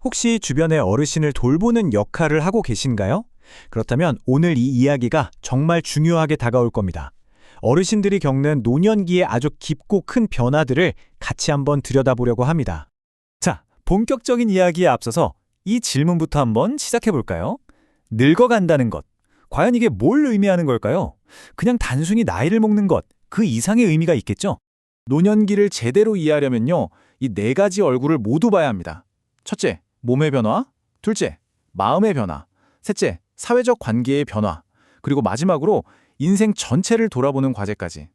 혹시 주변의 어르신을 돌보는 역할을 하고 계신가요? 그렇다면 오늘 이 이야기가 정말 중요하게 다가올 겁니다. 어르신들이 겪는 노년기의 아주 깊고 큰 변화들을 같이 한번 들여다보려고 합니다. 자, 본격적인 이야기에 앞서서 이 질문부터 한번 시작해 볼까요? 늙어간다는 것. 과연 이게 뭘 의미하는 걸까요? 그냥 단순히 나이를 먹는 것, 그 이상의 의미가 있겠죠? 노년기를 제대로 이해하려면요, 이 네 가지 얼굴을 모두 봐야 합니다. 첫째, 몸의 변화. 둘째, 마음의 변화. 셋째, 사회적 관계의 변화. 그리고 마지막으로 인생 전체를 돌아보는 과제까지.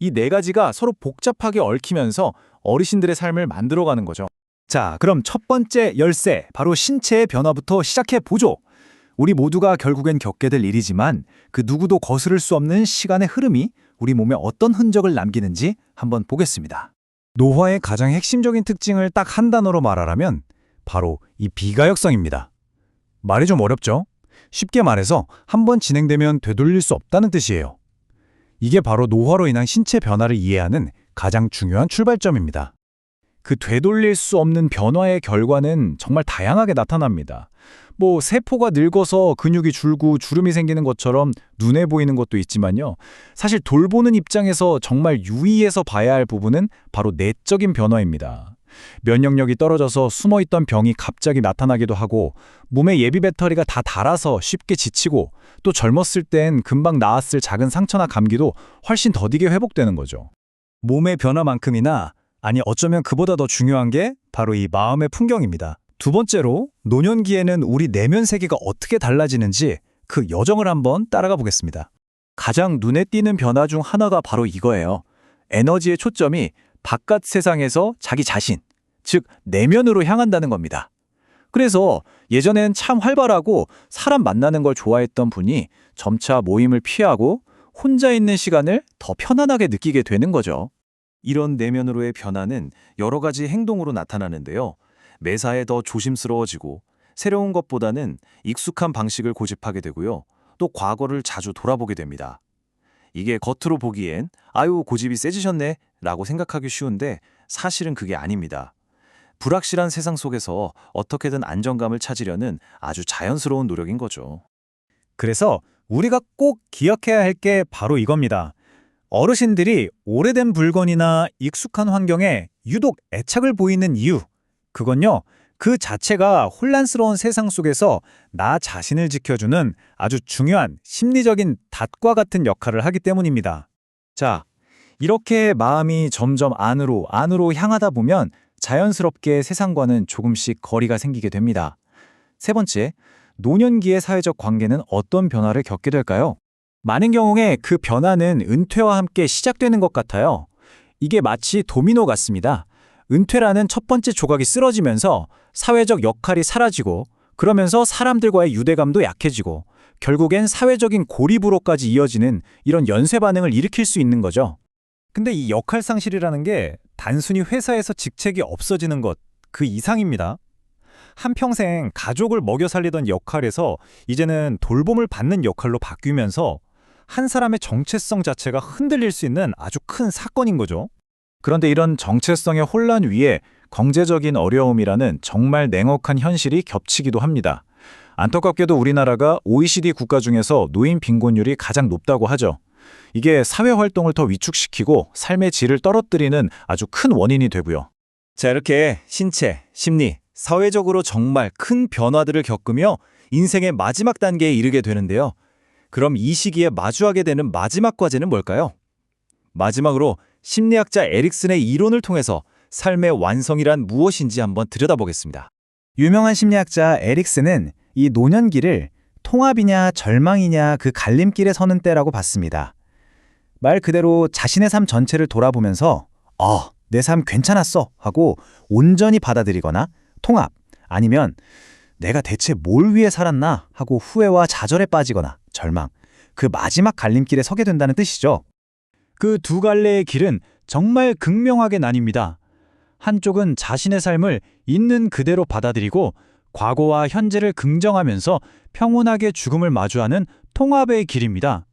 이 네 가지가 서로 복잡하게 얽히면서 어르신들의 삶을 만들어가는 거죠. 자, 그럼 첫 번째 열쇠, 바로 신체의 변화부터 시작해 보죠. 우리 모두가 결국엔 겪게 될 일이지만 그 누구도 거스를 수 없는 시간의 흐름이 우리 몸에 어떤 흔적을 남기는지 한번 보겠습니다. 노화의 가장 핵심적인 특징을 딱 한 단어로 말하라면 바로 이 비가역성입니다. 말이 좀 어렵죠? 쉽게 말해서 한번 진행되면 되돌릴 수 없다는 뜻이에요. 이게 바로 노화로 인한 신체 변화를 이해하는 가장 중요한 출발점입니다. 그 되돌릴 수 없는 변화의 결과는 정말 다양하게 나타납니다. 세포가 늙어서 근육이 줄고 주름이 생기는 것처럼 눈에 보이는 것도 있지만요. 사실 돌보는 입장에서 정말 유의해서 봐야 할 부분은 바로 내적인 변화입니다. 면역력이 떨어져서 숨어있던 병이 갑자기 나타나기도 하고 몸의 예비 배터리가 다 닳아서 쉽게 지치고 또 젊었을 땐 금방 나았을 작은 상처나 감기도 훨씬 더디게 회복되는 거죠. 몸의 변화만큼이나 아니 어쩌면 그보다 더 중요한 게 바로 이 마음의 풍경입니다. 두 번째로 노년기에는 우리 내면 세계가 어떻게 달라지는지 그 여정을 한번 따라가 보겠습니다. 가장 눈에 띄는 변화 중 하나가 바로 이거예요. 에너지의 초점이 바깥 세상에서 자기 자신, 즉 내면으로 향한다는 겁니다. 그래서 예전엔 참 활발하고 사람 만나는 걸 좋아했던 분이 점차 모임을 피하고 혼자 있는 시간을 더 편안하게 느끼게 되는 거죠. 이런 내면으로의 변화는 여러 가지 행동으로 나타나는데요. 매사에 더 조심스러워지고 새로운 것보다는 익숙한 방식을 고집하게 되고요. 또 과거를 자주 돌아보게 됩니다. 이게 겉으로 보기엔 아유 고집이 세지셨네 라고 생각하기 쉬운데 사실은 그게 아닙니다. 불확실한 세상 속에서 어떻게든 안정감을 찾으려는 아주 자연스러운 노력인 거죠. 그래서 우리가 꼭 기억해야 할 게 바로 이겁니다. 어르신들이 오래된 물건이나 익숙한 환경에 유독 애착을 보이는 이유, 그건요, 그 자체가 혼란스러운 세상 속에서 나 자신을 지켜주는 아주 중요한 심리적인 닷과 같은 역할을 하기 때문입니다. 자, 이렇게 마음이 점점 안으로 향하다 보면 자연스럽게 세상과는 조금씩 거리가 생기게 됩니다. 세 번째, 노년기의 사회적 관계는 어떤 변화를 겪게 될까요? 많은 경우에 그 변화는 은퇴와 함께 시작되는 것 같아요. 이게 마치 도미노 같습니다. 은퇴라는 첫 번째 조각이 쓰러지면서 사회적 역할이 사라지고 그러면서 사람들과의 유대감도 약해지고 결국엔 사회적인 고립으로까지 이어지는 이런 연쇄 반응을 일으킬 수 있는 거죠. 근데 이 역할 상실이라는 게 단순히 회사에서 직책이 없어지는 것, 그 이상입니다. 한평생 가족을 먹여 살리던 역할에서 이제는 돌봄을 받는 역할로 바뀌면서 한 사람의 정체성 자체가 흔들릴 수 있는 아주 큰 사건인 거죠. 그런데 이런 정체성의 혼란 위에 경제적인 어려움이라는 정말 냉혹한 현실이 겹치기도 합니다. 안타깝게도 우리나라가 OECD 국가 중에서 노인 빈곤율이 가장 높다고 하죠. 이게 사회활동을 더 위축시키고 삶의 질을 떨어뜨리는 아주 큰 원인이 되고요. 자, 이렇게 신체, 심리, 사회적으로 정말 큰 변화들을 겪으며 인생의 마지막 단계에 이르게 되는데요. 그럼 이 시기에 마주하게 되는 마지막 과제는 뭘까요? 마지막으로 심리학자 에릭슨의 이론을 통해서 삶의 완성이란 무엇인지 한번 들여다보겠습니다. 유명한 심리학자 에릭슨은 이 노년기를 통합이냐 절망이냐 그 갈림길에 서는 때라고 봤습니다. 말 그대로 자신의 삶 전체를 돌아보면서 내 삶 괜찮았어 하고 온전히 받아들이거나 통합, 아니면 내가 대체 뭘 위해 살았나 하고 후회와 좌절에 빠지거나 절망, 그 마지막 갈림길에 서게 된다는 뜻이죠. 그 두 갈래의 길은 정말 극명하게 나뉩니다. 한쪽은 자신의 삶을 있는 그대로 받아들이고 과거와 현재를 긍정하면서 평온하게 죽음을 마주하는 통합의 길입니다.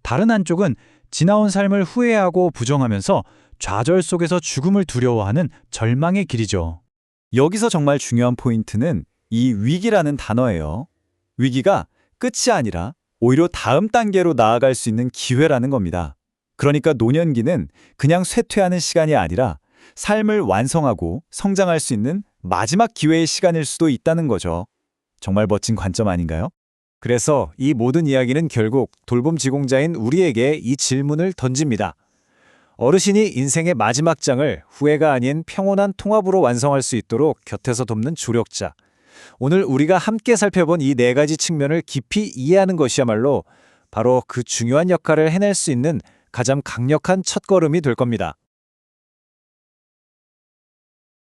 다른 한쪽은 지나온 삶을 후회하고 부정하면서 좌절 속에서 죽음을 두려워하는 절망의 길이죠. 여기서 정말 중요한 포인트는 이 위기라는 단어예요. 위기가 끝이 아니라 오히려 다음 단계로 나아갈 수 있는 기회라는 겁니다. 그러니까 노년기는 그냥 쇠퇴하는 시간이 아니라 삶을 완성하고 성장할 수 있는 마지막 기회의 시간일 수도 있다는 거죠. 정말 멋진 관점 아닌가요? 그래서 이 모든 이야기는 결국 돌봄 지공자인 우리에게 이 질문을 던집니다. 어르신이 인생의 마지막 장을 후회가 아닌 평온한 통합으로 완성할 수 있도록 곁에서 돕는 조력자. 오늘 우리가 함께 살펴본 이 네 가지 측면을 깊이 이해하는 것이야말로 바로 그 중요한 역할을 해낼 수 있는 가장 강력한 첫걸음이 될 겁니다.